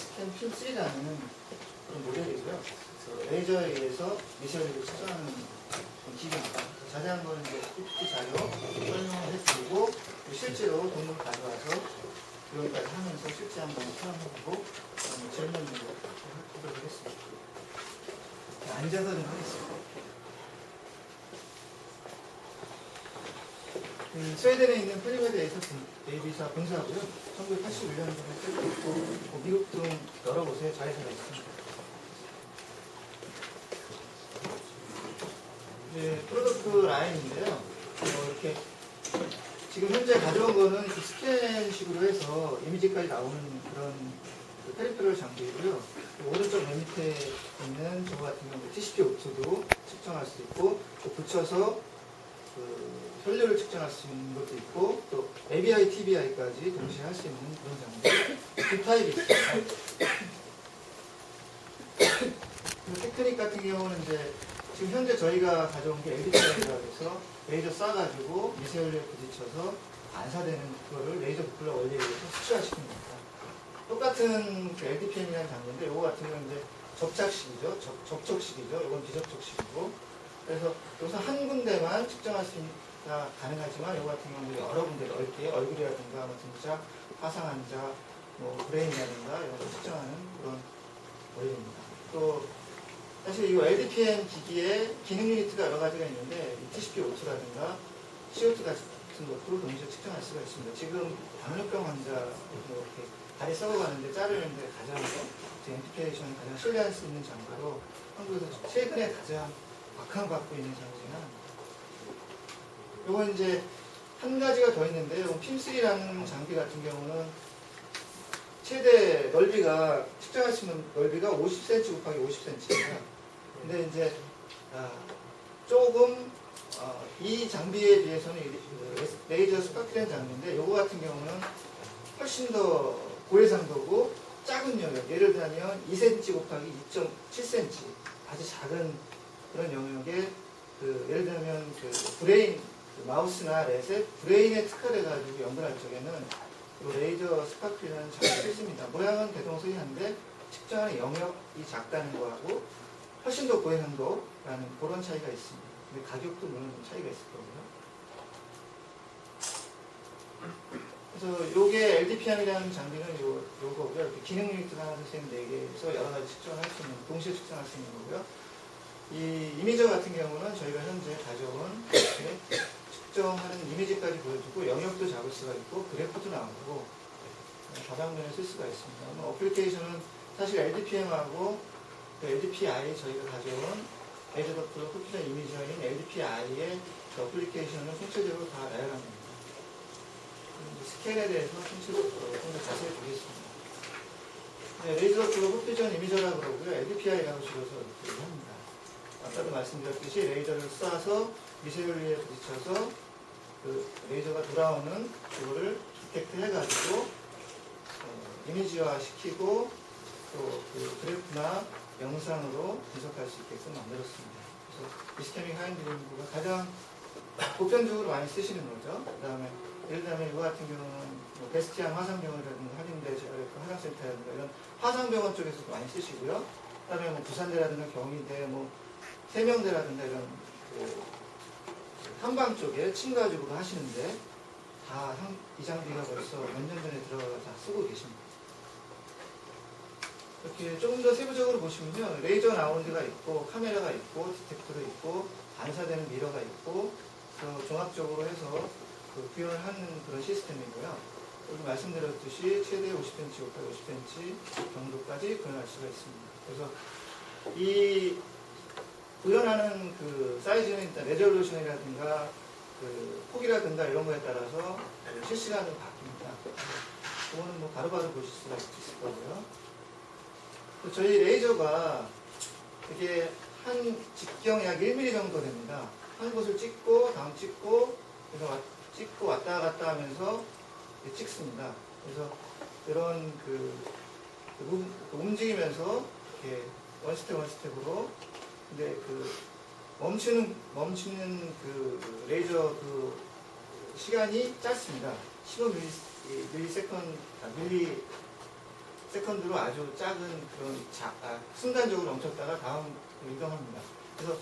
스캔 필3라는 그런 모델이고요. 그래서 레이저에 의해서 미세열리를 측정하는 기계입니다. 자세한 거는 이제 PPT 자료 설명을 해드리고 실제로 동물 가져와서 여기까지 하면서 실제 한번 체험해보고 질문을 하도록 하겠습니다. 앉아서 좀 하겠습니다. 스웨덴에 있는 프리메드에서 데이비사 본사고요. 1981년도에 설립했고 미국 등 여러 곳에 자회사가 있습니다. 프로덕트 라인인데요. 이렇게 지금 현재 가져온 거는 스캔식으로 해서 이미지까지 나오는 그런 페리페럴 장비이고요. 오른쪽 맨 밑에 있는 저거 같은 경우 TCP/O2도 측정할 수 있고 또 붙여서 혈류를 측정할 수 있는 것도 있고 또 ABI, TBI까지 동시에 할 수 있는 그런 장비 두 타입이 있습니다. 테크닉 같은 경우는 이제 지금 현재 저희가 가져온 게 LDPM이라고 해서 레이저 쏴가지고 미세열리에 부딪혀서 반사되는 그거를 레이저 부플러 원리에 의해서 수치화시키는 겁니다. 똑같은 그 LDPM이라는 장비인데 이거 같은 경우는 이제 접착식이죠. 접촉식이죠. 이건 비접촉식이고 그래서 여기서 한 군데만 측정할 수가 가능하지만 이거 같은 경우는 여러 군데 넓게 얼굴이라든가 뭐 등짝, 화상 환자, 뭐 브레인이라든가 이런 걸 측정하는 그런 원리입니다. 또 사실 이 LDPM 기기에 기능 유니트가 여러 가지가 있는데 TCP/O2라든가 CO2 같은 것도 동시에 측정할 수가 있습니다. 지금 당뇨병 환자 이렇게 다리 썩어가는데 자르는데 가장 앰퓨테이션이 가장 신뢰할 수 있는 장비로 한국에서 최근에 가장 박항받고 있는 장비는 이건 이제 한 가지가 더 있는데 이건 핌3라는 장비 같은 경우는 최대 넓이가 측정할 수 있는 넓이가 50cm 곱하기 50cm입니다. 근데 이제 조금 이 장비에 비해서는 레이저 스파크라는 장비인데 이거 같은 경우는 훨씬 더 고해상도고 작은 영역, 예를 들면 2cm 곱하기 2.7cm 아주 작은 그런 영역에 예를 들면 브레인 마우스나 렛에 브레인에 특화돼가지고 연결할 적에는 이 레이저 스파크라는 장비를 씁니다. 모양은 대동소이한데 측정하는 영역이 작다는 거하고 훨씬 더 고해상도라는 그런 차이가 있습니다. 근데 가격도 물론 좀 차이가 있을 거고요. 그래서 요게 LDPM이라는 장비는 요거고요. 이렇게 기능 유니트 하나, 둘, 셋, 네 개에서 여러 가지 측정할 수 있는, 동시에 측정할 수 있는 거고요. 이 이미저 같은 경우는 저희가 현재 가져온 이렇게 측정하는 이미지까지 보여주고 영역도 잡을 수가 있고 그래프도 나오고 다방면에 쓸 수가 있습니다. 어플리케이션은 사실 LDPM하고 LDPI 저희가 가져온 레이저 도플러 흡수된 이미저인 LDPI의 어플리케이션을 총체적으로 다 나열합니다. 스캔에 대해서 좀 더 자세히 보겠습니다. 네, 레이저 도플러 흡수전 이미저라고 그러고요. LDPI라고 줄여서 이렇게 합니다. 아까도 말씀드렸듯이 레이저를 쏴서 미세열리에 부딪혀서 레이저가 돌아오는 그거를 디텍트 해가지고 이미지화 시키고 또 그래프나 영상으로 분석할 수 있게끔 만들었습니다. 그래서 이스케믹 하인드링크가 가장 보편적으로 많이 쓰시는 거죠. 그 다음에 예를 들면 이거 같은 경우는 베스티안 화상병원이라든가 한림대 화상센터라든가 이런 화상병원 쪽에서도 많이 쓰시고요. 그 다음에 부산대라든가 경희대, 세명대라든가 이런 한방 쪽에 침 가지고 하시는데 다 이 장비가 벌써 몇 년 전에 들어가서 다 쓰고 계십니다. 이렇게 조금 더 세부적으로 보시면요. 레이저 나오는 데가 있고 카메라가 있고 디텍터도 있고 반사되는 미러가 있고 종합적으로 해서 구현을 하는 그런 시스템이고요. 여기 말씀드렸듯이 최대 50cm, 50cm 정도까지 구현할 수가 있습니다. 그래서 이 구현하는 사이즈는 일단 레졸루션이라든가 폭이라든가 이런 거에 따라서 실시간으로 바뀝니다. 그거는 바로바로 보실 수가 있을 거고요. 저희 레이저가 이게 한 직경 약 1mm 정도 됩니다. 한 곳을 찍고 다음 찍고 그래서 찍고 왔다 갔다 하면서 찍습니다. 그래서 이런 움직이면서 이렇게 원스텝 원스텝으로 근데 멈추는 레이저 시간이 짧습니다. 15 밀리세컨드 세컨드로 아주 작은 그런 순간적으로 멈췄다가 다음 이동합니다. 그래서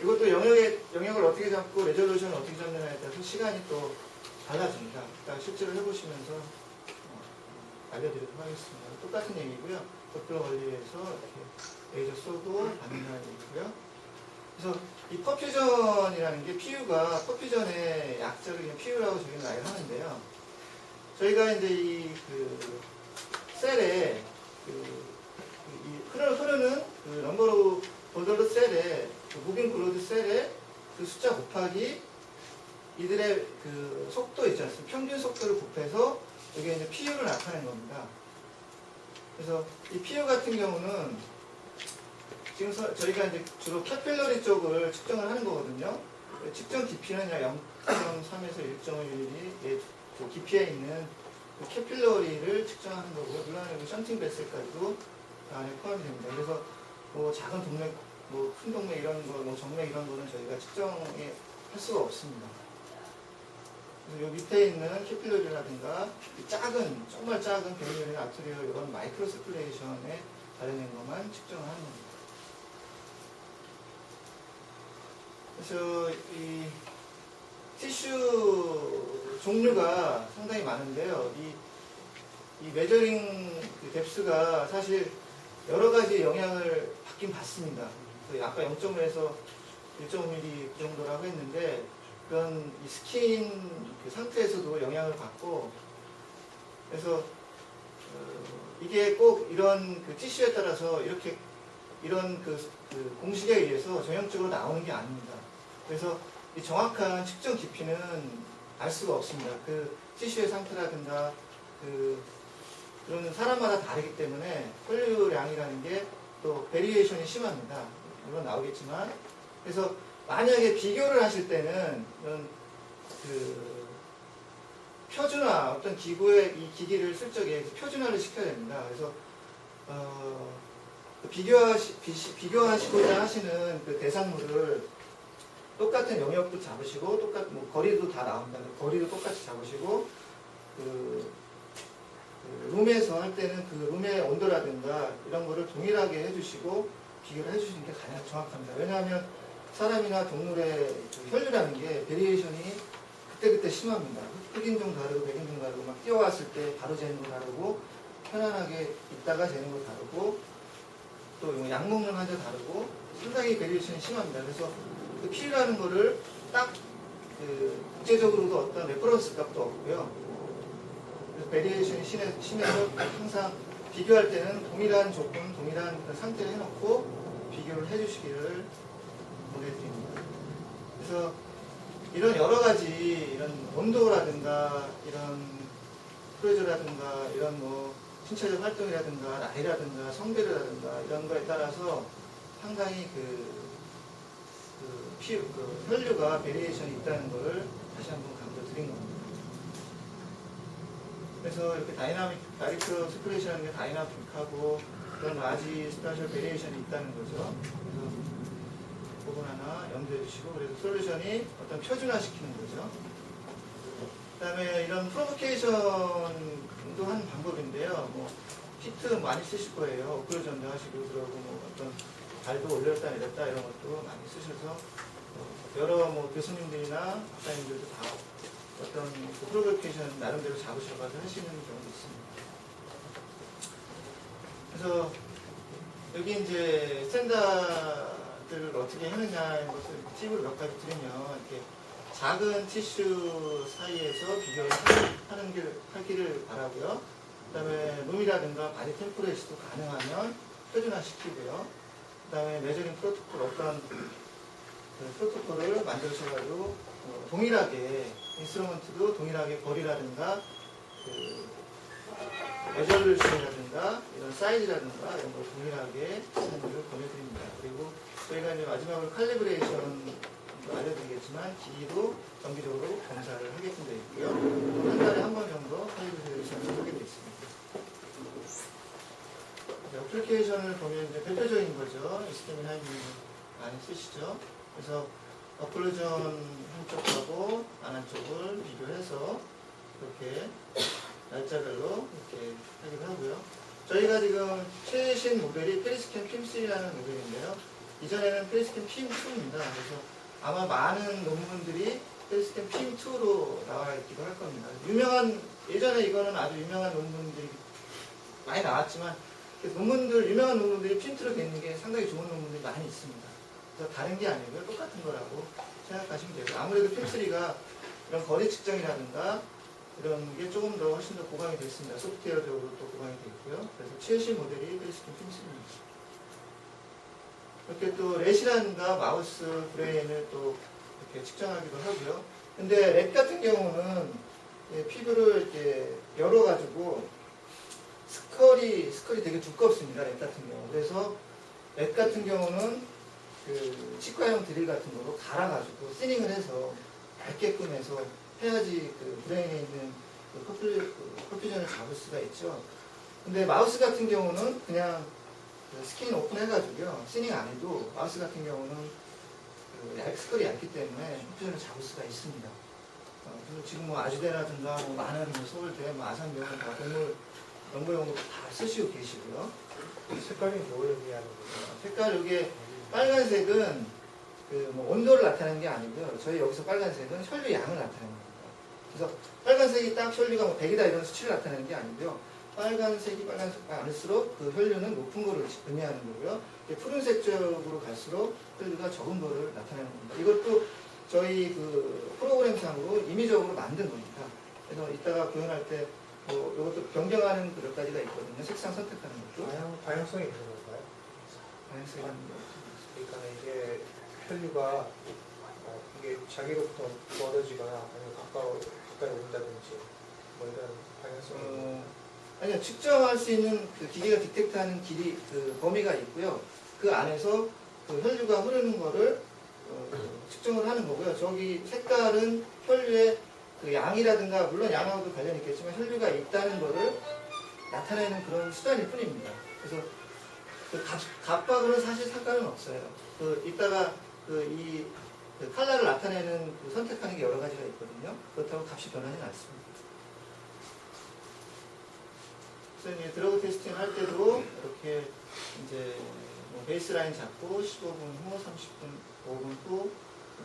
이것도 영역을 어떻게 잡고 레졸루션을 어떻게 잡느냐에 따라서 시간이 또 달라집니다. 일단 실제로 해보시면서 알려드리도록 하겠습니다. 똑같은 얘기고요. 도플러 원리에서 이렇게 레이저 쏘고 받는다는 얘기고요. 그래서 이 퍼퓨전이라는 게 PU가 퍼퓨전의 약자를 그냥 PU라고 저희는 말을 하는데요. 저희가 이제 이 셀에 흐르는 넘버로 보더드 셀에 무빙 그로드 셀에 그 숫자 곱하기 이들의 그 속도 있지 않습니까? 평균 속도를 곱해서 이게 이제 PU를 나타낸 겁니다. 그래서 이 PU 같은 경우는 지금 저희가 이제 주로 캐필러리 쪽을 측정을 하는 거거든요. 측정 깊이는 약 0.3에서 1.5mm 그 깊이에 있는 그 캐필러리를 측정하는 거고요. 물론 그 션팅 베슬까지도 그 안에 포함이 됩니다. 그래서 뭐 작은 동맥, 뭐 큰 동맥 이런 거, 뭐 정맥 이런 거는 저희가 측정할 수가 없습니다. 그래서 요 밑에 있는 캐필러리라든가 정말 작은 베리어링 아트리얼 이런 마이크로 서큘레이션에 관련된 것만 측정을 하는 겁니다. 그래서 이 티슈 종류가 상당히 많은데요. 이 메저링 뎁스가 사실 여러 가지 영향을 받긴 받습니다. 아까 0.5에서 1.5mm 그 정도라고 했는데 그런 이 스킨 그 상태에서도 영향을 받고 그래서 이게 꼭 이런 그 티슈에 따라서 이런 그 공식에 의해서 전형적으로 나오는 게 아닙니다. 그래서 이 정확한 측정 깊이는 알 수가 없습니다. 그 티슈의 상태라든가 그런 사람마다 다르기 때문에 혈류량이라는 게 또 베리에이션이 심합니다. 물론 나오겠지만 그래서 만약에 비교를 하실 때는 이런 표준화 어떤 기구의 이 기기를 쓸 적에 표준화를 시켜야 됩니다. 그래서 비교하시고자 하시는 그 대상물을 똑같은 영역도 잡으시고 똑같은 뭐 거리도 다 나옵니다. 거리도 똑같이 잡으시고 룸에서 할 때는 그 룸의 온도라든가 이런 거를 동일하게 해주시고 비교를 해주시는 게 가장 정확합니다. 왜냐하면 사람이나 동물의 혈류라는 게 베리에이션이 그때그때 심합니다. 흑인종 다르고 백인종 다르고 막 뛰어왔을 때 바로 재는 거 다르고 편안하게 있다가 재는 거 다르고 또 약 먹는 환자 다르고 상당히 베리에이션이 심합니다. 그래서 그 P라는 거를 딱 국제적으로도 어떤 레퍼런스 값도 없고요. 그래서 베리에이션이 심해서 항상 비교할 때는 동일한 조건, 동일한 상태를 해놓고 비교를 해주시기를 보내드립니다. 그래서 이런 여러 가지 이런 온도라든가 이런 프레저라든가 이런 뭐 신체적 활동이라든가 나이라든가 성별이라든가 이런 거에 따라서 상당히 혈류가 베리에이션이 있다는 것을 다시 한번 강조드린 겁니다. 그래서 이렇게 다이렉트 스프레이션이라는 게 다이나믹하고 그런 라지 스페셜 베리에이션이 있다는 거죠. 그래서 부분 하나 염두해 주시고 그래서 솔루션이 어떤 표준화시키는 거죠. 그 다음에 이런 프로보케이션도 한 방법인데요. 뭐 히트 많이 쓰실 거예요. 오클루전도 하시고 그러고 뭐 어떤 발도 올렸다 내렸다 이런 것도 많이 쓰셔서 여러 뭐 교수님들이나 박사님들도 다 어떤 프로보케이션 나름대로 잡으셔가지고 하시는 경우도 있습니다. 그래서 여기 이제 스탠다드를 어떻게 하느냐의 것을 팁을 몇 가지 드리면 이렇게 작은 티슈 사이에서 비교를 하기를 바라고요. 그 다음에 룸이라든가 바디 템퍼레이처도 가능하면 표준화시키고요. 그 다음에 메저링 프로토콜 어떤 프로토콜을 만드셔가지고 동일하게 인스트루먼트도 동일하게 거리라든가 레졸루션이라든가 이런 사이즈라든가 이런 걸 동일하게 하는 것을 보내드립니다. 그리고 저희가 이제 마지막으로 칼리브레이션 알려드리겠지만 기기도 정기적으로 검사를 하게끔 되어 있고요. 한 달에 한 번 정도 칼리브레이션을 하게 되어 있습니다. 어플리케이션을 보면 이제 대표적인 거죠. 이스테민 하이밍 많이 쓰시죠. 그래서 어플루전 한쪽하고 안 한쪽을 비교해서 이렇게 날짜별로 이렇게 하기도 하고요. 저희가 지금 최신 모델이 페리스캔 핌3라는 모델인데요. 이전에는 페리스캔 핌2입니다. 그래서 아마 많은 논문들이 페리스캔 핌2로 나와 있기도 할 겁니다. 예전에 이거는 아주 유명한 논문들이 많이 나왔지만, 유명한 논문들이 핌2로 되어 있는 게 상당히 좋은 논문들이 많이 있습니다. 그래서 다른 게 아니고요. 똑같은 거라고 생각하시면 되고, 아무래도 핌3가 이런 거리 측정이라든가 이런 게 조금 더 훨씬 더 보강이 됐습니다. 소프트웨어적으로 또 보강이 됐고요. 그래서 최신 모델이 페리스캔 핌3입니다. 이렇게 또 렛이라든가 마우스 브레인을 또 이렇게 측정하기도 하고요. 근데 렛 같은 경우는 피부를 이렇게 열어가지고 스컬이 되게 두껍습니다. 렛 같은 경우. 그래서 렛 같은 경우는 그 치과용 드릴 같은 거로 갈아가지고 시닝을 해서 얇게끔 해서 해야지 그 브레인에 있는 그 퍼퓨전을 잡을 수가 있죠. 근데 마우스 같은 경우는 그냥 그 스킨 오픈해가지고요. 시닝 안 해도 마우스 같은 경우는 그 스컬이 얇기 때문에 퍼퓨전을 잡을 수가 있습니다. 그리고 지금 뭐 아주대라든가 뭐 많은 서울대, 뭐 아산병원 다 동물 연구용으로 다 쓰시고 계시고요. 색깔이 뭘 의미하는 거죠? 색깔 이게 빨간색은 그 뭐 온도를 나타내는 게 아니고요. 저희 여기서 빨간색은 혈류 양을 나타내는 겁니다. 그래서 빨간색이 딱 혈류가 뭐 100이다 이런 수치를 나타내는 게 아니고요. 빨간색이 많을수록 그 혈류는 높은 거를 의미하는 거고요. 푸른색 쪽으로 갈수록 혈류가 적은 거를 나타내는 겁니다. 이것도 저희 그 프로그램상으로 임의적으로 만든 겁니다. 그래서 이따가 구현할 때 뭐 이것도 변경하는 몇 가지가 있거든요. 색상 선택하는 것도. 다양성이 있는 건가요? 다양성이라는 거. 그러니까 이게 혈류가 이게 자기로부터 멀어지거나 아니면 가까이 온다든지 뭐 이런 다양성이 아니요, 측정할 수 있는 그 기계가 디텍트하는 길이 그 범위가 있고요. 그 안에서 그 혈류가 흐르는 거를 측정을 하는 거고요. 저기 색깔은 혈류의 그 양이라든가 물론 양하고도 관련이 있겠지만 혈류가 있다는 거를 나타내는 그런 수단일 뿐입니다. 그래서 그 값하고는 사실 상관은 없어요. 이따가 그 컬러를 나타내는 그 선택하는 게 여러 가지가 있거든요. 그렇다고 값이 변하지는 않습니다. 그래서 이제 드러그 테스팅 할 때도 이렇게 이제 뭐 베이스라인 잡고 15분 후, 30분, 5분 후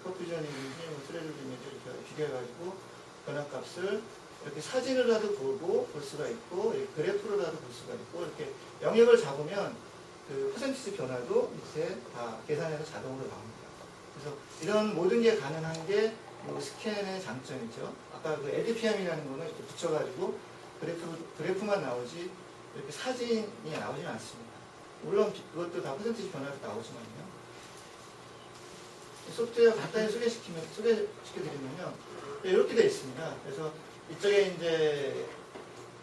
퍼퓨전이든지 뭐 트레드 이미지 이렇게 비교해가지고 변화값을 이렇게 사진으로라도 보고 볼 수가 있고 그래프로라도 볼 수가 있고 이렇게 영역을 잡으면 그 퍼센티지 변화도 밑에 다 계산해서 자동으로 나옵니다. 그래서 이런 모든 게 가능한 게 스캔의 장점이죠. 아까 그 LDPM이라는 거는 이렇게 붙여가지고 그래프만 나오지 이렇게 사진이 나오진 않습니다. 물론 그것도 다 퍼센티지 변화로 나오지만요. 소프트웨어 간단히 소개시켜드리면요. 이렇게 되어 있습니다. 그래서 이쪽에 이제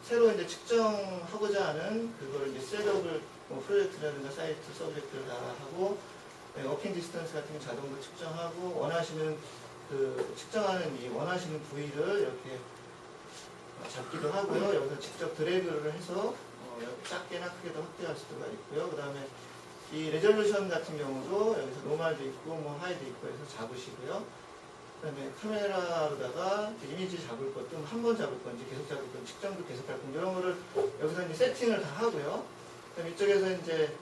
새로 이제 측정하고자 하는 그걸 이제 셋업을 뭐 프로젝트라든가 사이트 서브젝트를 다 하고 워킹 디스턴스 같은 거 자동으로 측정하고 원하시는 그 측정하는 이 원하시는 부위를 이렇게 잡기도 하고요. 여기서 직접 드래그를 해서 작게나 크게도 확대할 수가 있고요. 그 다음에 이 레졸루션 같은 경우도 여기서 노멀도 있고 뭐 하이도 있고 해서 잡으시고요. 그 다음에 카메라로다가 이미지 잡을 것도 한 번 잡을 건지 계속 잡을 건지 측정도 계속 할 건지 이런 거를 여기서 이제 세팅을 다 하고요. 그 다음에 이쪽에서 이제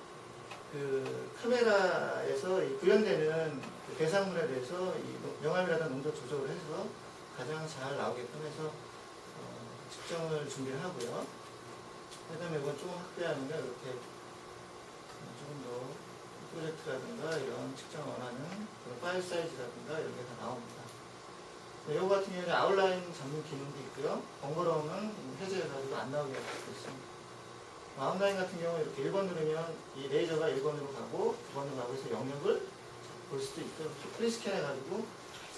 그 카메라에서 이 구현되는 그 대상물에 대해서 이 명암이라든가 농도 조절을 해서 가장 잘 나오게끔 해서 측정을 준비를 하고요. 그 다음에 이건 조금 확대하면 이렇게 조금 더 프로젝트라든가 이런 측정을 원하는 파일 사이즈라든가 이런 게 다 나옵니다. 네, 이거 같은 경우는 아웃라인 잡는 기능도 있고요. 번거로움은 해제해가지고 안 나오게 할 수도 있습니다. 아웃라인 같은 경우 이렇게 1번 누르면 이 레이저가 1번으로 가고 2번으로 가고 해서 영역을 볼 수도 있고요. 프리스캔 해가지고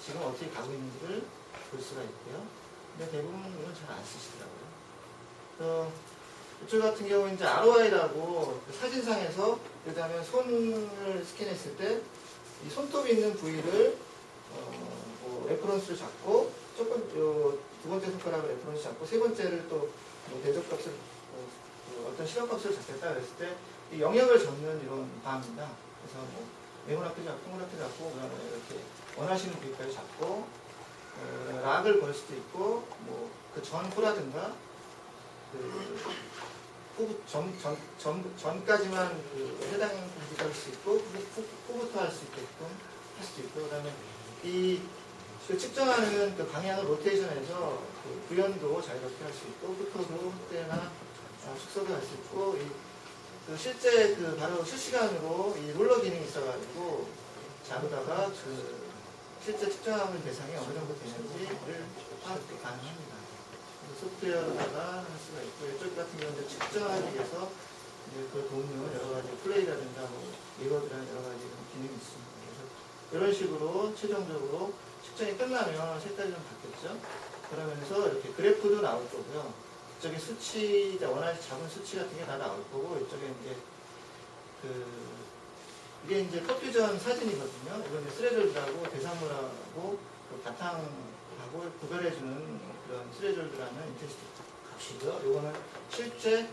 지금 어떻게 가고 있는지를 볼 수가 있고요. 근데 대부분은 잘 안 쓰시더라고요. 이쪽 같은 경우 이제 ROI라고 그 사진상에서 그다음에 손을 스캔했을 때 이 손톱이 있는 부위를 뭐 레퍼런스를 잡고 두 번째 손가락을 레퍼런스 잡고 세 번째를 또 뭐 대적값을 어떤 실험값을 잡겠다 그랬을 때 이 영역을 잡는 이런 방입니다. 그래서 뭐 네모나게 잡고 동그랗게 잡고 그다음에 이렇게 원하시는 부위까지 잡고 락을 걸 수도 있고 뭐 그 전 후라든가 전까지만 그 해당 부위가 할 수 있고 후부터 할 수 있게끔 할 수도 있고 그다음에 그 측정하는 그 방향을 로테이션해서 그 구연도 자유롭게 할 수 있고 후터도 확대나 축소도 할 수 있고 그 실제 그 바로 실시간으로 이 롤러 기능이 있어가지고 자루다가 그 실제 측정하는 대상이 어느 정도 되는지를 파악이 가능합니다. 소프트웨어로다가 할 수가 있고 이쪽 같은 경우는 측정하기 위해서 이제 그 동료 여러 가지 플레이라든가 뭐 리버드라는 여러 가지 기능이 있습니다. 그래서 이런 식으로 최종적으로 측정이 끝나면 색깔이 좀 바뀌었죠. 그러면서 이렇게 그래프도 나올 거고요. 이쪽에 수치, 원하는 작은 수치 같은 게 다 나올 거고 이쪽에 이제 이게 이제 퍼퓨전 사진이거든요. 이건 이제 스레졸드하고 대상물하고 그 바탕하고 구별해주는 그런 스레졸드라는 인테스트 값이고요. 이거는 실제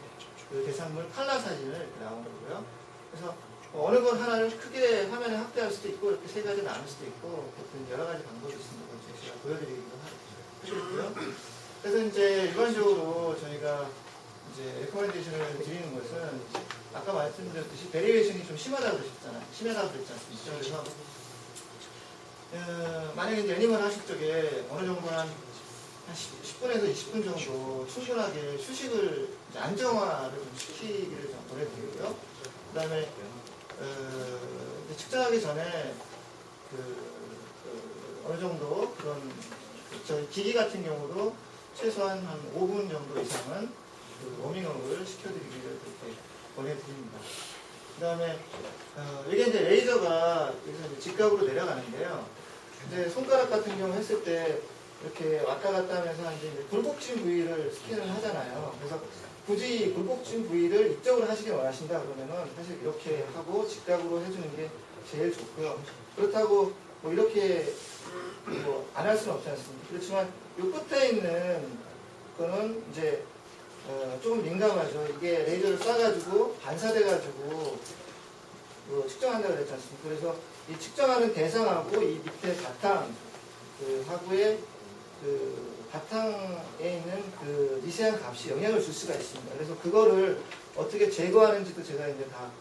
그 대상물 칼라 사진을 이렇게 나온 거고요. 그래서 어느 것 하나를 크게 화면에 확대할 수도 있고 이렇게 세 가지 나눌 수도 있고 어떤 여러 가지 방법이 있습니다. 제가 보여드리기도 하고요. 그래서 이제 일반적으로 저희가 이제 레코멘데이션을 드리는 것은 아까 말씀드렸듯이 베리에이션이 좀 심하다고 그러셨잖아요. 심하다고 그랬지 않습니까? 그래서 만약에 이제 애니멀 하실 적에 어느 정도 한 10분에서 20분 정도 충분하게 휴식을 이제 안정화를 좀 시키기를 좀 보내드리고요. 그 다음에 측정하기 전에 어느 정도 그런 저희 기기 같은 경우도 최소한 한 5분 정도 이상은 그 워밍업을 시켜드리기를 그렇게 보내드립니다. 그 다음에 이게 이제 레이저가 여기서 이제 직각으로 내려가는데요. 이제 손가락 같은 경우 했을 때 이렇게 왔다 갔다 하면서 이제 굴곡진 부위를 스캔을 하잖아요. 그래서 굳이 굴곡진 부위를 이쪽으로 하시길 원하신다 그러면은 사실 이렇게 하고 직각으로 해주는 게 제일 좋고요. 그렇다고 뭐 이렇게 뭐 안 할 수는 없지 않습니까? 그렇지만 이 끝에 있는 거는 이제 조금 민감하죠. 이게 레이저를 쏴가지고 반사돼가지고 측정한다고 그랬지 않습니까? 그래서 이 측정하는 대상하고 이 밑에 바탕 하고의 바탕에 있는 그 미세한 값이 영향을 줄 수가 있습니다. 그래서 그거를 어떻게 제거하는지도 제가 이제 다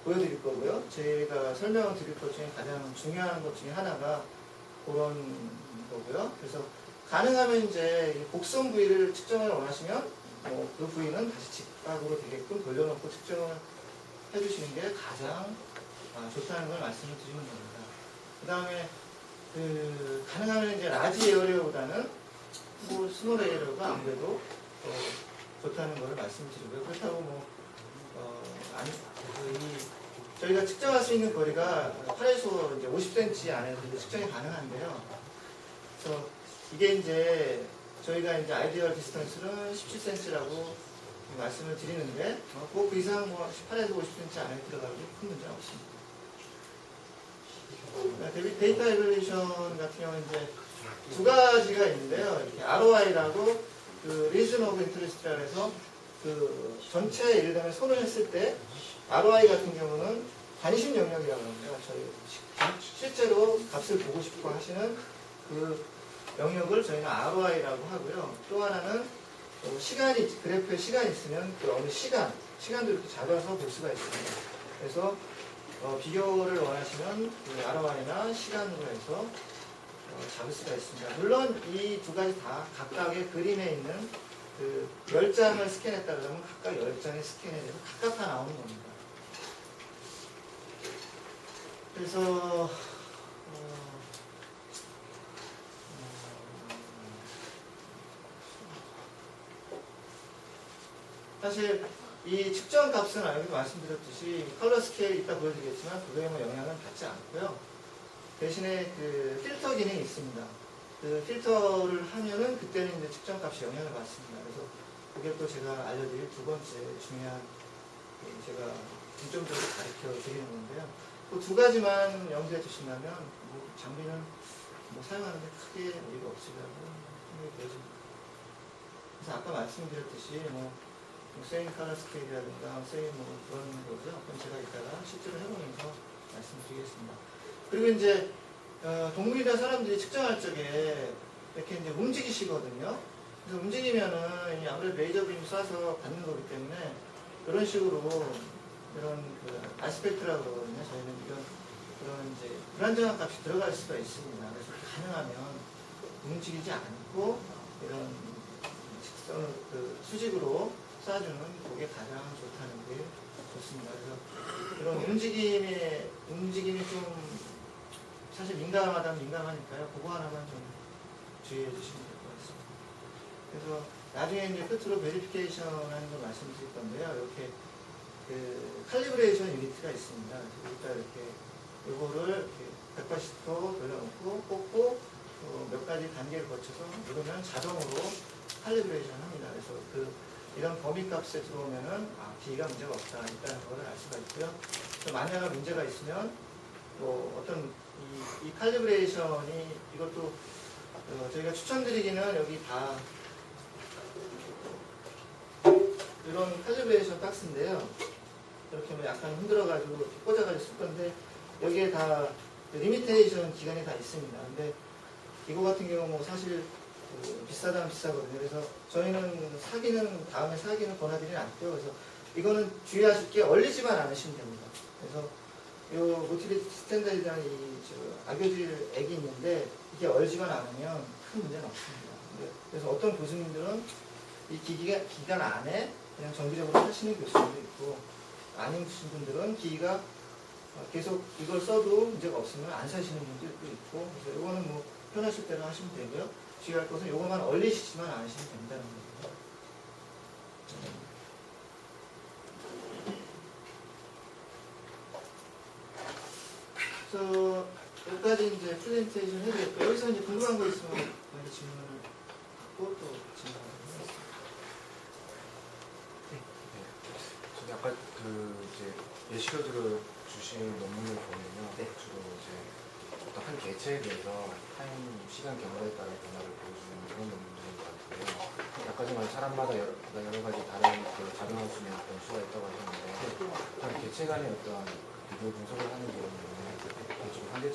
보여드릴 거고요. 제가 설명을 드릴 것 중에 가장 중요한 것 중에 하나가 그런 거고요. 그래서 가능하면 이제 곡선 부위를 측정을 원하시면 그 부위는 다시 직각으로 되게끔 돌려놓고 측정을 해주시는 게 가장 좋다는 걸 말씀을 드리는 겁니다. 그 다음에 가능하면 이제 라지 에어리어보다는 스몰 에어리어가 아무래도 좋다는 걸 말씀드리고요. 그렇다고 저희가 측정할 수 있는 거리가 8에서 이제 50cm 안에서 이제 측정이 가능한데요. 그래서 이게 이제 저희가 이제 아이디얼 디스턴스는 17cm라고 말씀을 드리는데 그 이상 18에서 50cm 안에 들어가도 큰 문제는 없습니다. 데이터 에버레이션 같은 경우는 이제 두 가지가 있는데요. 이렇게 ROI라고 리전 오브 인터레스트라 해서 전체 예를 들면 손을 했을 때 ROI 같은 경우는 관심 영역이라고 합니다. 저희 실제로 값을 보고 싶어 하시는 그 영역을 저희는 ROI라고 하고요. 또 하나는 그래프에 시간이 있으면 그 어느 시간도 이렇게 잡아서 볼 수가 있습니다. 그래서 비교를 원하시면 그 ROI나 시간으로 해서 잡을 수가 있습니다. 물론 이 두 가지 다 각각의 그림에 있는 10장을 스캔했다 그러면 각각 10장의 스캔에 대해서 각각 다 나오는 겁니다. 그래서 사실 이 측정 값은 여기서 말씀드렸듯이 컬러 스케일이 있다 보여드리겠지만 그거에 영향은 받지 않고요. 대신에 필터 기능이 있습니다. 필터를 하면은 그때는 이제 측정 값이 영향을 받습니다. 그래서 그게 또 제가 알려드릴 두 번째 중요한 제가 중점적으로 가르쳐 드리는 건데요. 그 두 가지만 염두에 두신다면 장비는 사용하는데 크게 의미가 없으리라고 생각이 되어집니다. 그래서 아까 말씀드렸듯이 세임 컬러 스케일이라든가 세임 그런 거죠. 그럼 제가 이따가 실제로 해보면서 말씀드리겠습니다. 그리고 이제 동물이나 사람들이 측정할 적에 이렇게 이제 움직이시거든요. 그래서 움직이면은 아무래도 레이저 빔 쏴서 받는 거기 때문에 이런 식으로 이런 그 아스펙트라고 그러거든요. 저희는 그런 이제 불안정한 값이 들어갈 수가 있습니다. 그래서 가능하면 움직이지 않고 이런 직선을 그 수직으로 쏴주는 그게 가장 좋다는 게 좋습니다. 그래서 이런 움직임이 좀 사실 민감하다면 민감하니까요. 그거 하나만 좀 주의해 주시면 될 것 같습니다. 그래서 나중에 이제 끝으로 베리피케이션 하는 거 말씀드릴 건데요. 이렇게 그 칼리브레이션 유니트가 있습니다. 여기다 이렇게 요거를 이렇게 180도 돌려놓고 꽂고 몇 가지 단계를 거쳐서 누르면 자동으로 칼리브레이션 합니다. 그래서 이런 범위 값에 들어오면은 기기가 문제가 없다 있다는 걸 알 수가 있고요. 만약에 문제가 있으면 뭐 어떤 이 칼리브레이션이 이것도 저희가 추천드리기는 여기 다 이런 칼리브레이션 박스인데요. 이렇게 뭐 약간 흔들어가지고 이렇게 꽂아가지고 쓸 건데 여기에 다 리미테이션 기간이 다 있습니다. 근데 이거 같은 경우 뭐 사실 비싸다면 비싸거든요. 그래서 저희는 다음에 사기는 권하드리진 않고요. 그래서 이거는 주의하실 게 얼리지만 않으시면 됩니다. 그래서 요 모티리티 스탠다드라는 악교질 액이 있는데 이게 얼지만 않으면 큰 문제는 없습니다. 그래서 어떤 교수님들은 이 기간 안에 그냥 정기적으로 하시는 교수님도 있고 아닌 분들은 기기가 계속 이걸 써도 문제가 없으면 안 사시는 분들도 있고 그래서 이거는 뭐 편하실 대로 하시면 되고요. 주의할 것은 이것만 얼리시지만 않으시면 된다는 거예요. 그래서 여기까지 이제 프레젠테이션 해드렸고 여기서 이제 궁금한 거 있으면 많이 질문을 받고 또 진행하도록 하겠습니다. 저기 아까 이제 예시로 주신 논문을 보면요. 주로 이제 어떤 한 개체에 대해서 시간 경과에 따라 변화를 보여주는 그런 논문들인 것 같은데요. 아까 전에 사람마다 여러 가지 다른 작용할 수 있는 어떤 수가 있다고 하셨는데 개체 간의 어떤 비교 분석을 하는 경우는 지금 현재